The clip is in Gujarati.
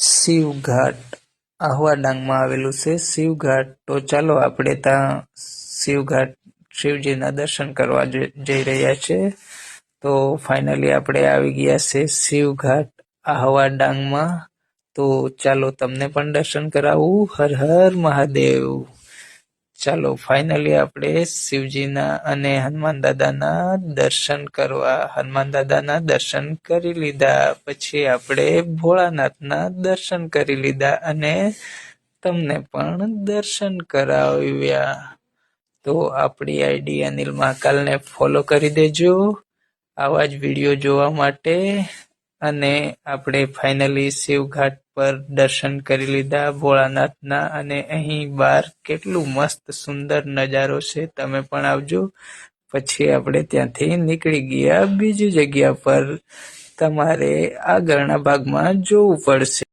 શિવઘાટ આહવા ડાંગમાં આવેલું છે શિવઘાટ. તો ચાલો આપણે ત્યાં શિવઘાટ શિવજીના દર્શન કરવા જઈ રહ્યા છે. તો ફાઇનલી આપણે આવી ગયા છે શિવઘાટ આહવા ડાંગમાં. તો ચાલો તમને પણ દર્શન કરાવું. હર હર મહાદેવ. ચાલો ફાઇનલી આપણે શિવજીના અને હનુમાન દાદાના દર્શન કરવા હનુમાન દાદાના દર્શન કરી લીધા. પછી આપણે ભોળાનાથના દર્શન કરી લીધા અને તમને પણ દર્શન કરાવ્યા. તો આપણી આઈડી અનિલ મહાકાલને ફોલો કરી દેજો આવા જ વિડીયો જોવા માટે. અને આપણે ફાઇનલી શિવઘાટ પર દર્શન કરી લીધા ભોળાનાથના. અને અહીં બહાર કેટલું મસ્ત સુંદર નજારો છે, તમે પણ આવજો. પછી આપણે ત્યાંથી નીકળી ગયા બીજી જગ્યા પર. તમારે આગળના ભાગમાં જોવું પડશે.